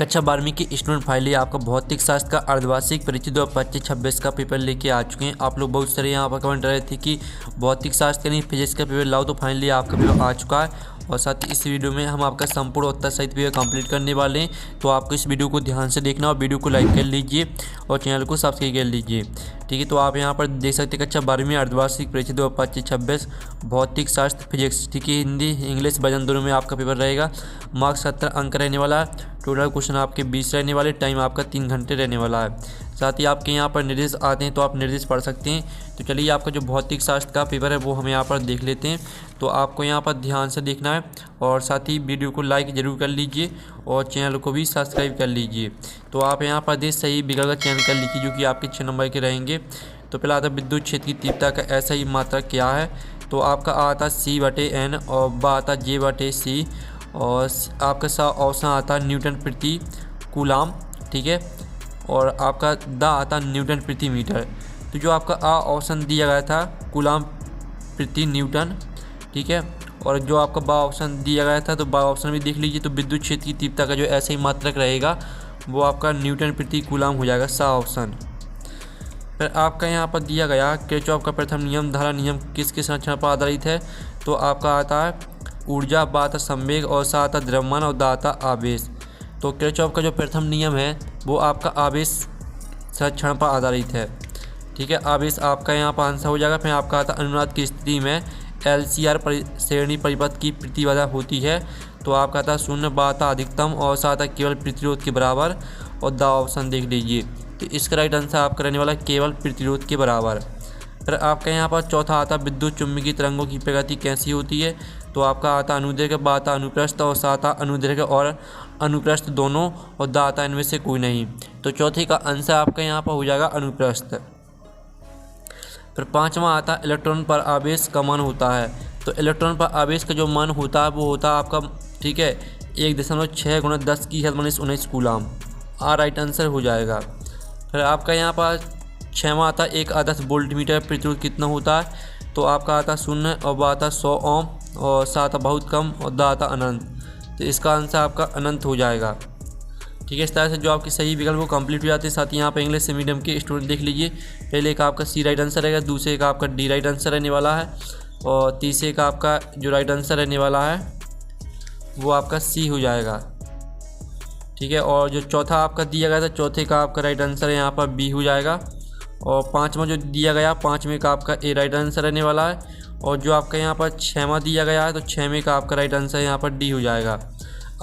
कक्षा 12वीं की स्टूडेंट फाइनली आपका भौतिक शास्त्र का अर्धवार्षिक परीक्षा 2025-26 का पेपर लेके आ चुके हैं। आप लोग बहुत सारे यहाँ पर कमेंट रहे थे कि भौतिक शास्त्र के नहीं फिजिक्स का पेपर लाओ, तो फाइनली आपका पेपर आ चुका है। और साथ ही इस वीडियो में हम आपका संपूर्ण उत्तर सहित पेपर कंप्लीट करने वाले हैं, तो आपको इस वीडियो को ध्यान से देखना और वीडियो को लाइक कर लीजिए और चैनल को सब्सक्राइब कर लीजिए। ठीक है, तो आप यहाँ पर देख सकते हैं कक्षा 12वीं अर्धवार्षिक परीक्षा 2025-26 भौतिक शास्त्र फिजिक्स, ठीक है, हिंदी इंग्लिश वर्जन दोनों में आपका पेपर रहेगा। मार्क्स 70 अंक रहने वाला है। टोटल क्वेश्चन आपके 20 रहने वाले, टाइम आपका 3 घंटे रहने वाला है। साथ ही आपके यहाँ पर निर्देश आते हैं तो आप निर्देश पढ़ सकते हैं। तो चलिए आपका जो भौतिक शास्त्र का पेपर है वो हम यहाँ पर देख लेते हैं। तो आपको यहाँ पर ध्यान से देखना है और साथ ही वीडियो को लाइक ज़रूर कर लीजिए और चैनल को भी सब्सक्राइब कर लीजिए। तो आप यहाँ पर देश सही विकल्प का चयन कर लीजिए जो कि आपके 6 नंबर के रहेंगे। तो पहला आता विद्युत क्षेत्र की तीव्रता का ऐसा ही मात्रा क्या है, तो आपका आता C/N और बा आता J/C और आपका सा ऑप्शन आता न्यूटन प्रति कूलाम, ठीक है, और आपका दा आता न्यूटन प्रति मीटर। तो जो आपका आ ऑप्शन दिया गया था कूलाम प्रति न्यूटन, ठीक है, और जो आपका बा ऑप्शन दिया गया था तो बा ऑप्शन भी देख लीजिए। तो विद्युत क्षेत्र की तीव्रता का जो ऐसे ही मात्रक रहेगा वो आपका न्यूटन प्रति कूलाम हो जाएगा, सा ऑप्शन। फिर आपका यहाँ पर दिया गया किरचॉफ का प्रथम नियम धारा नियम किसके संरक्षण पर आधारित है, तो आपका आता है ऊर्जा, बा आता संवेग और सा आता द्रव्यमान और दा आता आवेश। तो किरचॉफ का जो प्रथम नियम है वो आपका आवेश संरक्षण पर आधारित है, ठीक है, आवेश आपका यहाँ पर आंसर हो जाएगा। फिर आपका आता अनुनाद की स्थिति में LCR श्रेणी परिपथ की प्रतिबाधा होती है, तो आपका आता 0, बा आता अधिकतम और सा आता केवल प्रतिरोध के बराबर और दा ऑप्शन देख लीजिए। तो इसका राइट आंसर आपका रहने वाला केवल प्रतिरोध के बराबर। फिर आपका यहाँ पर चौथा आता विद्युत चुम्बकीय तरंगों की प्रगति कैसी होती है, तो आपका आता अनुदैर्घ्य, बा आता अनुप्रस्थ और सा आता अनुदैर्घ्य और अनुप्रस्थ दोनों और दा आता इनमें से कोई नहीं। तो चौथे का आंसर आपका यहाँ पर हो जाएगा अनुप्रस्थ। फिर पाँचवा आता इलेक्ट्रॉन पर आवेश का मान होता है, तो इलेक्ट्रॉन पर आवेश का जो मान होता है वो होता है आपका, ठीक है, 1.6 × 10⁻⁹ कूलाम। राइट आंसर हो जाएगा। फिर आपका यहाँ पर छठवां आता एक आदर्श वोल्टमीटर प्रतिरोध कितना होता है, तो आपका आता 0 और बा आता 100 ओम और सा आता बहुत कम और दा आता अनंत। तो इसका आंसर आपका अनंत हो जाएगा, ठीक है। इस तरह से जो आपके सही विकल्प वो कंप्लीट हो जाते हैं। साथ ही यहाँ पर इंग्लिश से मीडियम के स्टूडेंट देख लीजिए, पहले का आपका C राइट आंसर रहेगा, दूसरे का आपका D राइट आंसर रहने वाला है और तीसरे का आपका जो राइट आंसर रहने वाला है वो आपका C हो जाएगा, ठीक है। और जो चौथा आपका दिया गया था चौथे का आपका राइट आंसर यहाँ पर B हो जाएगा। और पाँचवा जो दिया गया पाँचवें का आपका A राइट आंसर रहने वाला है। और जो आपका यहाँ पर छठवां दिया गया है तो छठवें का आपका राइट आंसर यहाँ पर D हो जाएगा।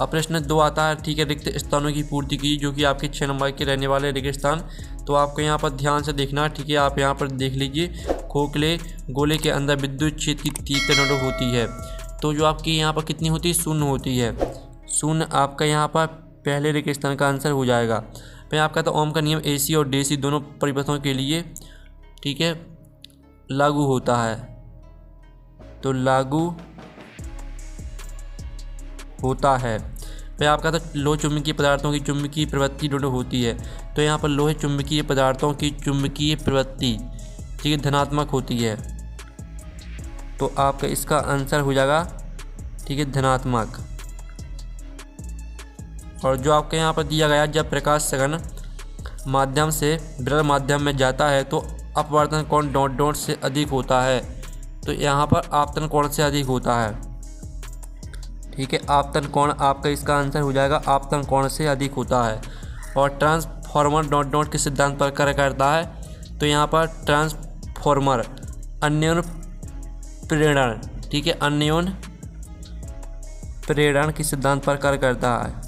अब प्रश्न 2 आता है, ठीक है, रिक्त स्थानों की पूर्ति की, जो कि आपके 6 नंबर के रहने वाले रिक्त स्थान। तो आपको यहाँ पर ध्यान से देखना, ठीक है, आप यहाँ पर देख लीजिए खोखले गोले के अंदर विद्युत क्षेत्र की तीव्रता होती है, तो जो आपकी यहाँ पर कितनी होती है, 0 होती है। 0 आपका यहाँ पर पहले रिक्त स्थान का आंसर हो जाएगा। फिर आपका तो ओम का नियम AC और DC दोनों परिपथों के लिए, ठीक है, लागू होता है, तो लागू होता है। फिर आपका तो लोह चुंबकीय पदार्थों की चुंबकीय प्रवृत्ति दोनों होती है, तो यहाँ पर लोहे चुंबकीय पदार्थों की चुंबकीय प्रवृत्ति, ठीक है, धनात्मक होती है, तो आपका इसका आंसर हो जाएगा, ठीक है, धनात्मक। और जो आपके यहाँ पर दिया गया जब प्रकाश सघन माध्यम से विरल माध्यम में जाता है तो अपवर्तन कोण डॉट डॉट से अधिक होता है, तो यहाँ पर आपतन कोण से अधिक होता है, ठीक है, आपतन कोण आपका इसका आंसर हो जाएगा, आपतन कोण से अधिक होता है। और ट्रांसफॉर्मर डॉट डॉट के सिद्धांत पर कार्य करता है, तो यहाँ पर ट्रांसफॉर्मर अन्योन प्रेरण, ठीक है, अन्योन प्रेरण के सिद्धांत पर कार्य करता है।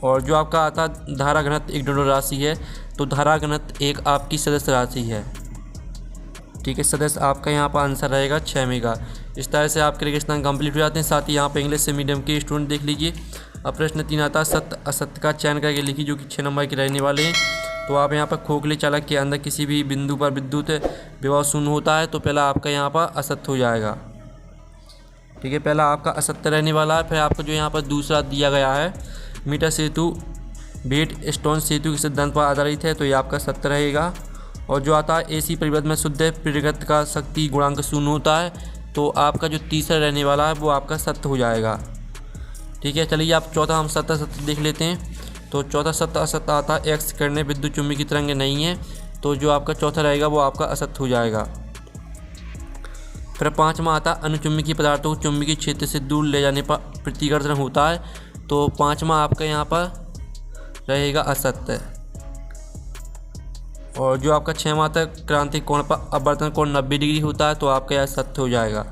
और जो आपका आता धारा घनत्व एक ढूंढो राशि है, तो धारा घनत्व एक आपकी सदस्य राशि है, ठीक है, सदस्य आपका यहाँ पर आंसर रहेगा 6वें का। इस तरह से आपके रिक्त स्थान कंप्लीट हो जाते हैं। साथ ही यहाँ पे इंग्लिश से मीडियम के स्टूडेंट देख लीजिए। अब प्रश्न 3 आता सत्य असत्य का चयन करके लिखिए, जो कि 6 नंबर के रहने वाले हैं। तो आप यहाँ पर खोखले चालक के अंदर किसी भी बिंदु पर विद्युत विभव 0 होता है, तो पहला आपका यहाँ पर असत्य हो जाएगा, ठीक है, पहला आपका असत्य रहने वाला है। फिर आपको जो यहाँ पर दूसरा दिया गया है मीटर सेतु बेट स्टोन सेतु के सिद्धांत पर आधारित है, तो ये आपका सत्य रहेगा। और जो आता है AC परिपथ में शुद्ध प्रेरकत्व का शक्ति गुणांक 0 होता है, तो आपका जो तीसरा रहने वाला है वो आपका सत्य हो जाएगा, ठीक है। चलिए आप चौथा हम सत्य असत्य देख लेते हैं। तो चौथा सत्य असत्य आता है, एक्स किरणें विद्युत चुम्बकीय तरंगे नहीं है, तो जो आपका चौथा रहेगा वो आपका असत्य हो जाएगा। फिर पाँचवा आता है, अनुचुम्बकीय पदार्थों को चुम्बकीय क्षेत्र से दूर ले जाने पर प्रतिकर्षण होता है, तो पाँचवा आपका यहाँ पर रहेगा असत्य। और जो आपका छठवां आता है, क्रांतिक कोण पर अपवर्तन कोण 90 डिग्री होता है, तो आपका यह सत्य हो जाएगा।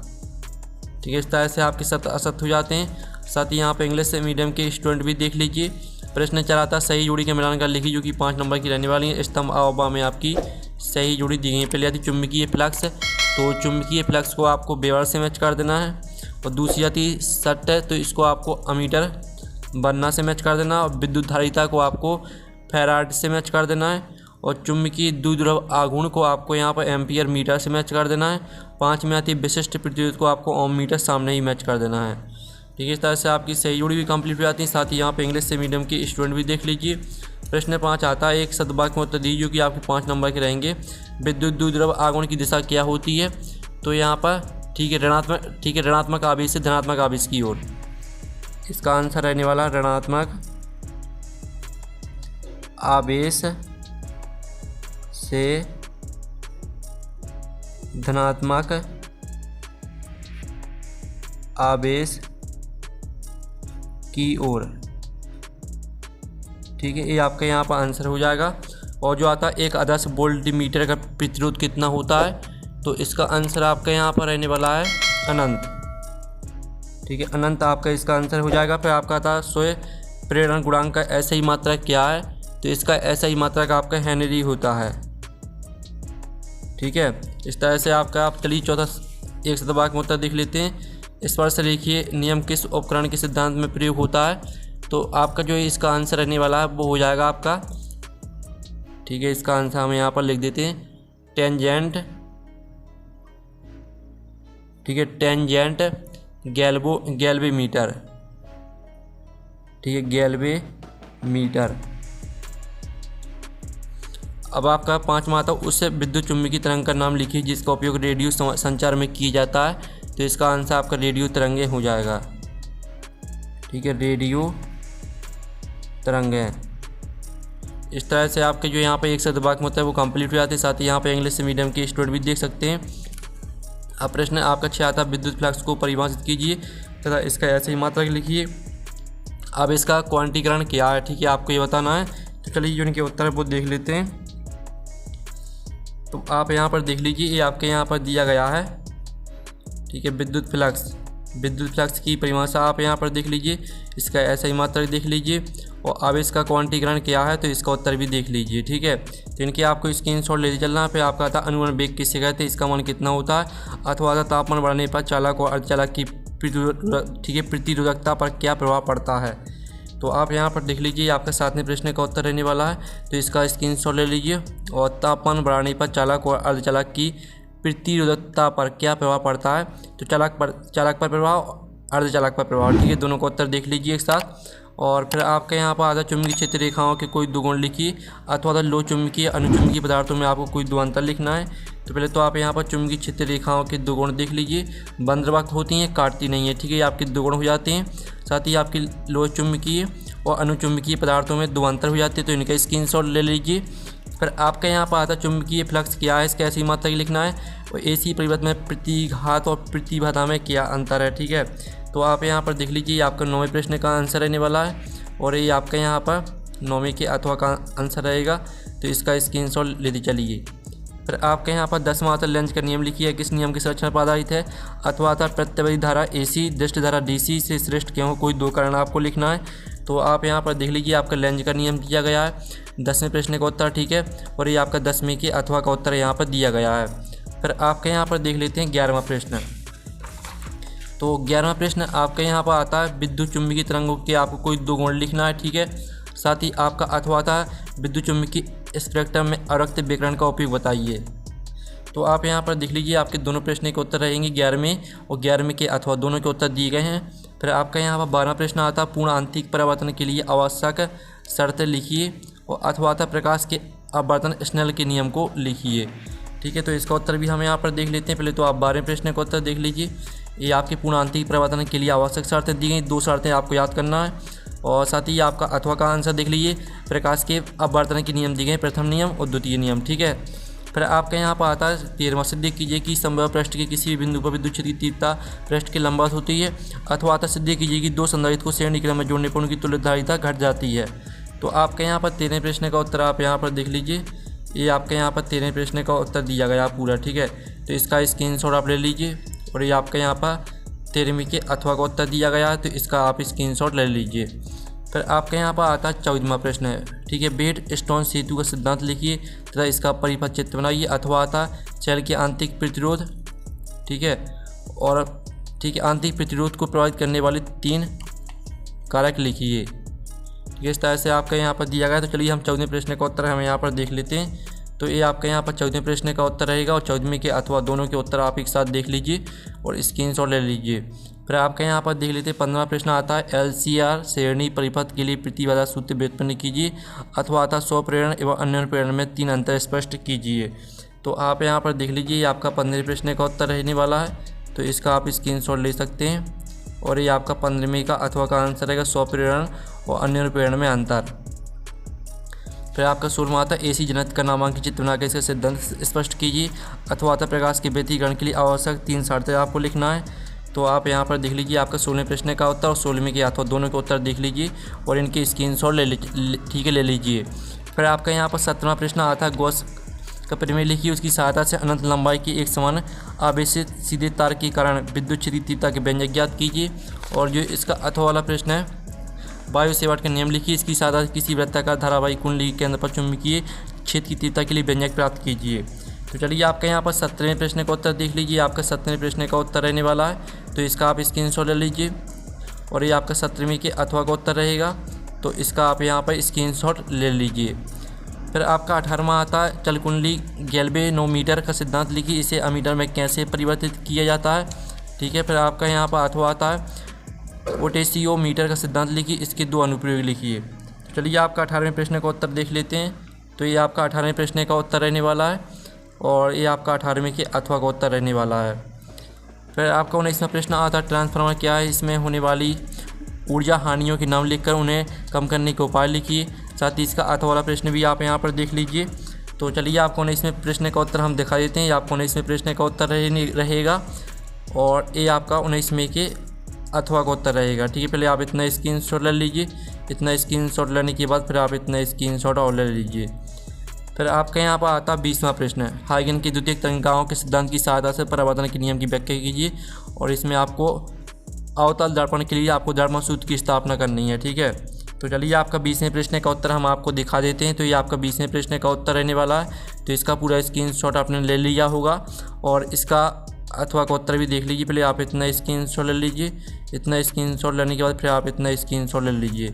ठीक है, इस तरह से आपके सत्य असत्य हो जाते हैं। साथ ही यहाँ पे इंग्लिश मीडियम के स्टूडेंट भी देख लीजिए। प्रश्न चलाता सही जोड़ी के मिलान कर लिखी, जो कि 5 नंबर की रहने वाली है। स्तंभ अवबा में आपकी सही जोड़ी दी गई है। पहले आती चुम्बकीय फ्लक्स, तो चुम्बकीय फ्लक्स को आपको वेबर से मैच कर देना है। और दूसरी आती सट, तो इसको आपको अमीटर बनना से मैच कर देना। और विद्युत धारिता को आपको फैराड से मैच कर देना है। और चुम्बकीय द्विध्रुव आघूर्ण को आपको यहाँ पर एम्पियर मीटर से मैच कर देना है। 5 में आती विशिष्ट प्रतिरोध को आपको ओम मीटर सामने ही मैच कर देना है। ठीक है, इस तरह से आपकी सही जोड़ी भी कंप्लीट हो जाती है। साथ ही यहाँ पे इंग्लिश से मीडियम के स्टूडेंट भी देख लीजिए। प्रश्न 5 आता है, एक सदवाक्य में उत्तर दीजिए, जो कि आपके 5 नंबर के रहेंगे। विद्युत द्विध्रुव आघूर्ण की दिशा क्या होती है? तो यहाँ पर ठीक है ऋणात्मक आवेश से धनात्मक आवेश की ओर। इसका आंसर रहने वाला ऋणात्मक आवेश से धनात्मक आवेश की ओर। ठीक है, ये आपका यहाँ पर आंसर हो जाएगा। और जो आता है, एक आदर्श वोल्टमीटर का प्रतिरोध कितना होता है? तो इसका आंसर आपका यहाँ पर रहने वाला है अनंत। ठीक है, अनंत आपका इसका आंसर हो जाएगा। फिर आपका आता है स्वयं प्रेरण गुणांक का ऐसा ही मात्रा क्या है? तो इसका ऐसा ही मात्रा का आपका हेनरी होता है। ठीक है, इस तरह से आपका आप चलिए चौथा एक सदवाक्य में उत्तर देख लेते हैं। इस पर से लिखिए, नियम किस उपकरण के सिद्धांत में प्रयोग होता है? तो आपका जो इसका आंसर रहने वाला है वो हो जाएगा आपका, ठीक है, इसका आंसर हम यहाँ पर लिख देते हैं टेंजेंट। ठीक है, टेंजेंट गैल्वेमीटर। ठीक है, गैल्वेमीटर। अब आपका 5वां आता है, उससे विद्युत चुम्बकीय तरंग का नाम लिखिए जिसका उपयोग रेडियो संचार में किया जाता है। तो इसका आंसर आपका रेडियो तरंगे हो जाएगा। ठीक है, रेडियो तरंगे। इस तरह से आपके जो यहाँ पे एक सदवाक्य होता है वो कंप्लीट हो जाते हैं। साथ ही यहाँ पे इंग्लिश मीडियम के स्टूडेंट भी देख सकते हैं। अब प्रश्न आपका 6 आता है, विद्युत फ्लक्स को परिभाषित कीजिए तथा इसका ऐसे ही मात्रा लिखिए। अब इसका क्वांटीकरण क्या है? ठीक है, आपको ये बताना है। तो चलिए जो इनके उत्तर है वो देख लेते हैं। तो आप यहाँ पर देख लीजिए, ये आपके यहाँ पर दिया गया है। ठीक है, विद्युत फ्लक्स की परिभाषा आप यहाँ पर देख लीजिए, इसका ऐसा ही मात्रा देख लीजिए। और अब इसका क्वांटीकरण क्या है? तो इसका उत्तर भी देख लीजिए। ठीक है, तो इनके आपको स्क्रीनशॉट लेते चलना है। फिर आपका आता अनुवन वेग किससे कहते हैं, इसका मान कितना होता है, अथवा आता तापमान बढ़ने पर चालक और अर्धचालक की प्रतिरोधकता पर क्या प्रभाव पड़ता है। तो आप यहाँ पर देख लीजिए, आपका 7वें प्रश्न का उत्तर रहने वाला है। तो इसका स्क्रीनशॉट ले लीजिए। और तापमान बढ़ाने पर चालक और अर्धचालक की प्रतिरोधकता पर क्या प्रभाव पड़ता है? तो चालक पर प्रभाव, अर्धचालक पर प्रभाव। ठीक है, दोनों का उत्तर देख लीजिए एक साथ। और फिर आपके यहाँ पर आधा चुंबकीय क्षेत्र रेखाओं के कोई दो गुण लिखिए, अथवा लो चुंबकीय अनुचुंबकीय पदार्थों में आपको कोई दो अंतर लिखना है। तो पहले तो आप यहाँ पर चुंबकीय क्षेत्र रेखाओं के दो गुण देख लीजिए। बंदरवक्त होती हैं, काटती नहीं है। ठीक है, आपके दो गुण हो जाते हैं। साथ ही आपकी लो चुंबकीय और अनुचुंबकीय पदार्थों में दो अंतर हो जाते हैं। तो इनका स्क्रीनशॉट ले लीजिए। फिर आपका यहाँ पर आता चुंबकीय फ्लक्स क्या है, इसका ऐसी मात्रा लिखना है। और एसी परिवर्तन में प्रतिघात और प्रतिबाधा में क्या अंतर है। ठीक है, तो आप यहाँ पर देख लीजिए, आपका 9वें प्रश्न का आंसर रहने वाला है। और ये आपका यहाँ पर 9वें के अथवा का आंसर रहेगा। तो इसका स्क्रीनशॉट लेते चलिए। फिर आपके यहाँ पर 10वां आता लेंज का नियम लिखिए, किस नियम के संरक्षण पर आधारित है। अथवा आता प्रत्यवधि धारा एसी, दृष्टि धारा डीसी से श्रेष्ठ क्यों, कोई दो कारण आपको लिखना है। तो आप यहाँ पर देख लीजिए, आपका लेंज का नियम दिया गया है 10वें प्रश्न का उत्तर। ठीक है, और ये आपका 10वें के अथवा का उत्तर यहाँ पर दिया गया है। फिर आपके यहाँ पर देख लेते हैं 11वां प्रश्न। तो 11वां प्रश्न आपके यहाँ पर आता है, विद्युत चुम्बकीय तरंगों के आपको कोई दो गुण लिखना है। ठीक है, साथ ही आपका अथवा आता है, विद्युत चुम्बकीय स्पेक्ट्रम में अवरक्त विकिरण का उपयोग बताइए। तो आप यहाँ पर देख लीजिए, आपके दोनों प्रश्न के उत्तर रहेंगे 11वें और 11वें के अथवा दोनों के उत्तर दिए गए हैं। फिर आपका यहाँ पर 12वां प्रश्न आता है, पूर्ण आंतरिक परावर्तन के लिए आवश्यक शर्तें लिखिए। और अथवा आता प्रकाश के अपवर्तन स्नेल के नियम को लिखिए। ठीक है, तो इसका उत्तर भी हम यहाँ पर देख लेते हैं। पहले तो आप 12वें प्रश्न का उत्तर देख लीजिए। ये आपके पूर्ण आंतरिक परिवर्तन के लिए आवश्यक शर्तें दी गई। 2 शर्तें आपको याद करना है। और साथ ही आपका अथवा का आंसर देख लीजिए। प्रकाश के अपवर्तन के नियम दिए गए, प्रथम नियम और द्वितीय नियम, ठीक है। फिर आपके यहाँ पर आता है 13वां, सिद्ध कीजिए कि संभव पृष्ठ के किसी भी बिंदु पर विद्युत क्षेत्र की तीव्रता पृष्ठ के लंबवत होती है। अथवा आता सिद्ध कीजिए कि 2 संधारित्र को श्रेणी क्रम में जोड़ने पर उनकी तुल्यधारिता घट जाती है। तो आपके यहाँ पर 13वें प्रश्न का उत्तर आप यहाँ पर देख लीजिए। ये आपके यहाँ पर 13वें प्रश्न का उत्तर दिया गया पूरा, ठीक है। तो इसका स्क्रीनशॉट आप ले लीजिए। और ये आपके यहाँ पर 13वीं के अथवा का उत्तर दिया गया है, तो इसका आप स्क्रीनशॉट ले लीजिए। फिर आपके यहाँ पर आता है 14वां प्रश्न है, ठीक है। बेड स्टोन सेतु का सिद्धांत लिखिए तथा इसका परिपथ चित्र बनाइए। अथवा आता सेल के आंतरिक प्रतिरोध, ठीक है, और ठीक है आंतरिक प्रतिरोध को प्रभावित करने वाले 3 कारक लिखिए, ठीक है। इस तरह से आपका यहाँ पर दिया गया। तो चलिए हम 14वें प्रश्न का उत्तर हम यहाँ पर देख लेते हैं। तो ये आपका यहाँ पर 14वें प्रश्न का उत्तर रहेगा और 14वें के अथवा दोनों के उत्तर आप एक साथ देख लीजिए और स्क्रीनशॉट ले लीजिए। फिर आपका यहाँ पर देख लेते हैं 15वां प्रश्न आता है LCR श्रेणी परिपथ के लिए प्रतिबाधा सूत्र व्युत्पन्न कीजिए। अथवा आता स्व प्रेरण एवं अन्य प्रेरण में 3 अंतर स्पष्ट कीजिए। तो आप यहाँ पर देख लीजिए, ये आपका 15वें प्रश्न का उत्तर रहने वाला है, तो इसका आप स्क्रीनशॉट ले सकते हैं। और ये आपका 15वें का अथवा का आंसर रहेगा स्व प्रेरण और अन्य प्रेरण में अंतर। फिर आपका 16वां आता AC जनत का नामांकित चित्र बनाकर इसका सिद्धांत स्पष्ट कीजिए। अथवा आता प्रकाश के व्यतिकरण के लिए आवश्यक 3 शर्तें आपको लिखना है। तो आप यहाँ पर देख लीजिए आपका 16वें प्रश्न का उत्तर और 16वें के अथवा दोनों के उत्तर देख लीजिए और इनके स्क्रीनशॉट ठीक है ले लीजिए। फिर आपका यहाँ पर 17वां प्रश्न आता है गॉस का प्रमेय लिखिए। उसकी सहायता से अनंत लंबाई की एक समान आवेशित सीधे तार के कारण विद्युत क्षेत्र की तीव्रता के व्यंजक ज्ञात कीजिए। और जो इसका अथवा वाला प्रश्न है वायु सेवाट का नियम लिखिए। इसकी सहायता से किसी वृत्ताकार धारावाहिक कुंडली के केंद्र पर चुंबकीय क्षेत्र की तीव्रता के लिए व्यंजक प्राप्त कीजिए। तो चलिए आपका यहाँ पर 17वें प्रश्न का उत्तर देख लीजिए। आपका 17वें प्रश्न का उत्तर रहने वाला है, तो इसका आप स्क्रीनशॉट ले लीजिए। और ये आपका 17वें के अथवा का उत्तर रहेगा, तो इसका आप यहाँ पर स्क्रीनशॉट ले लीजिए। फिर आपका 18वां आता है चल कुंडली गैल्वेनोमीटर का सिद्धांत लिखिए। इसे अमीटर में कैसे परिवर्तित किया जाता है, ठीक है। फिर आपका यहाँ पर अथवा आता है पोटेशियोमीटर का सिद्धांत लिखिए। इसके 2 अनुप्रयोग लिखिए। तो चलिए आपका 18वें प्रश्न का उत्तर देख लेते हैं। तो ये आपका 18वें प्रश्न का उत्तर रहने वाला है और ये आपका 18वें के अथवा का उत्तर रहने वाला है। फिर आपका 19वां प्रश्न आता है ट्रांसफार्मर क्या है, इसमें होने वाली ऊर्जा हानियों के नाम लिखकर उन्हें कम करने के उपाय लिखिए। साथ ही इसका अथवा वाला प्रश्न भी आप यहाँ पर देख लीजिए। तो चलिए आपको 19वें प्रश्न का उत्तर हम दिखा देते हैं। ये आपको 19वें प्रश्न का उत्तर रहेगा और ये आपका 19वें के अथवा का उत्तर रहेगा, ठीक है। पहले आप इतना स्क्रीनशॉट ले लीजिए। इतना स्क्रीनशॉट लेने के बाद फिर आप इतना स्क्रीनशॉट और ले लीजिए। फिर आपका यहाँ पर आता 20वां प्रश्न है हाइगन की द्वितीयक तंत्रिकाओं के सिद्धांत की सहायता से परावर्तन के नियम की व्याख्या कीजिए। और इसमें आपको अवतल दर्पण के लिए आपको दर्पण सूत्र की स्थापना करनी है, ठीक है। तो चलिए आपका 20वें प्रश्न का उत्तर हम आपको दिखा देते हैं। तो ये आपका 20वें प्रश्न का उत्तर रहने वाला है, तो इसका पूरा स्क्रीनशॉट आपने ले लिया होगा और इसका अथवा का उत्तर भी देख लीजिए। पहले आप इतना स्क्रीनशॉट ले लीजिए। इतना स्क्रीनशॉट लेने के बाद फिर आप इतना स्क्रीनशॉट ले लीजिए,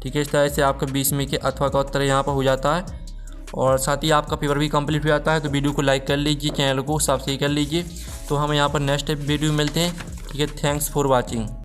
ठीक है। इस तरह से आपका 20वें के अथवा का उत्तर यहाँ पर हो जाता है और साथ ही आपका पेपर भी कंप्लीट हो जाता है। तो वीडियो को लाइक कर लीजिए, चैनल को सब्सक्राइब कर लीजिए। तो हम यहाँ पर नेक्स्ट वीडियो मिलते हैं, ठीक है। Thanks for watching.